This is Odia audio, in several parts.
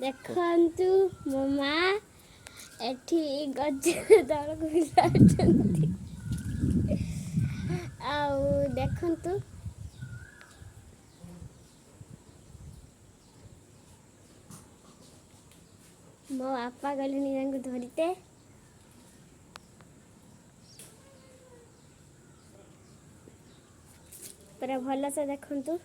ଦେଖନ୍ତୁ ମୋ ମା ଏଠି ଗଛ ତଳକୁ ଯାଉଛନ୍ତି ଆଉ ଦେଖନ୍ତୁ ମୋ ବାପା ଗଲେଣି ତାଙ୍କୁ ଧରିତେ। ପୁରା ଭଲସେ ଦେଖନ୍ତୁ।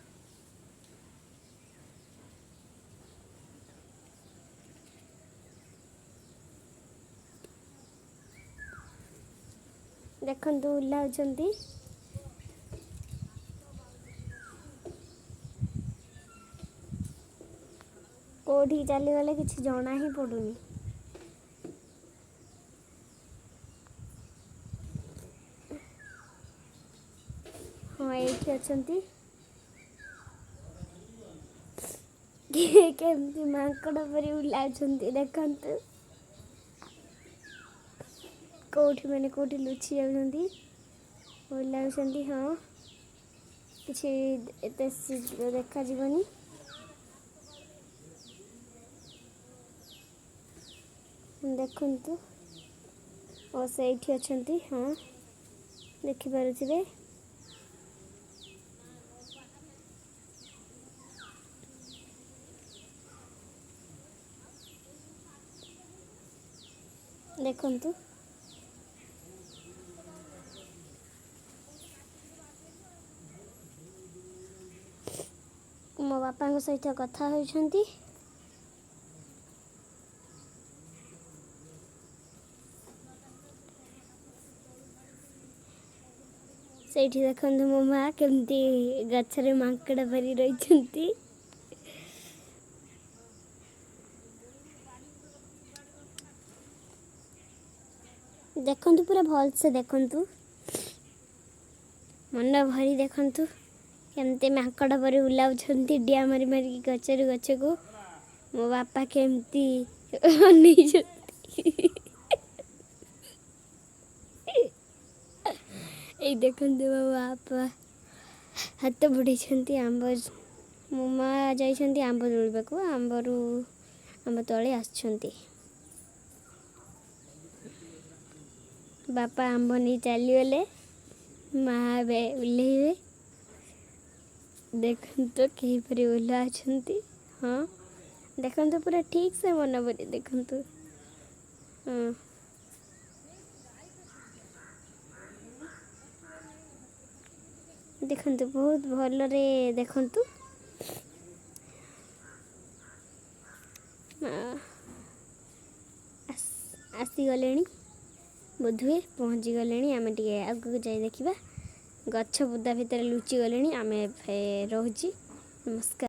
ଦେଖନ୍ତୁ ଓହ୍ଲାଉଛନ୍ତି। କୋଉଠିକି ଚାଲିଗଲେ କିଛି ଜଣା ହିଁ ପଡୁନି। ହଁ ଏଇଠି ଅଛନ୍ତି। କେମିତି ମାଙ୍କଡ଼ ପରି ଓହ୍ଲାଉଛନ୍ତି ଦେଖନ୍ତୁ। କୋଉଠି ଲୁଚି ଯାଉଛନ୍ତି, ଓହ୍ଲାଉଛନ୍ତି। ହଁ କିଛି ଏତେ ଶୀଘ୍ର ଦେଖାଯିବନି। ଦେଖନ୍ତୁ ଓ ସେଇଠି ଅଛନ୍ତି। ହଁ ଦେଖିପାରୁଥିବେ। ଦେଖନ୍ତୁ ମୋ ବାପାଙ୍କ ସହିତ କଥା ହେଉଛନ୍ତି। ସେଇଠି ଦେଖନ୍ତୁ ମୋ ମା କେମିତି ଗଛରେ ମାଙ୍କଡ଼ ପରି ରହିଛନ୍ତି। ଦେଖନ୍ତୁ ପୁରା ଭଲସେ ଦେଖନ୍ତୁ, ମନ ଭରି ଦେଖନ୍ତୁ କେମିତି ମାଙ୍କଡ଼ ପରି ଓହ୍ଲାଉଛନ୍ତି ଡିଆଁ ମାରି ମାରିକି ଗଛରୁ ଗଛକୁ। ମୋ ବାପା କେମିତି ଅନେଇଛନ୍ତି। ଏଇ ଦେଖନ୍ତୁ ମୋ ବାପା ହାତ ବଢ଼େଇଛନ୍ତି। ମୋ ମା ଯାଇଛନ୍ତି ଆମ୍ବ ତୋଳିବାକୁ, ଆମ୍ବ ତଳେ ଆସିଛନ୍ତି। ବାପା ଆମ୍ବ ନେଇ ଚାଲିଗଲେ, ମା ଏବେ ଓହ୍ଲେଇବେ। ଦେଖନ୍ତୁ କିପରି ଓହ୍ଲାଉଛନ୍ତି। ହଁ ଦେଖନ୍ତୁ ପୁରା ଠିକ୍ ସେ ମନ ଭରି ଦେଖନ୍ତୁ। ହଁ ଦେଖନ୍ତୁ ବହୁତ ଭଲରେ ଦେଖନ୍ତୁ। ଆସିଗଲେଣି ବୋଧହୁଏ, ପହଞ୍ଚିଗଲେଣି। ଆମେ ଟିକେ ଆଗକୁ ଯାଇ ଦେଖିବା। ଗଛ ବୁଦା ଭିତରେ ଲୁଚି ଗଲେଣି। ଆମେ ରହୁଛି। ନମସ୍କାର।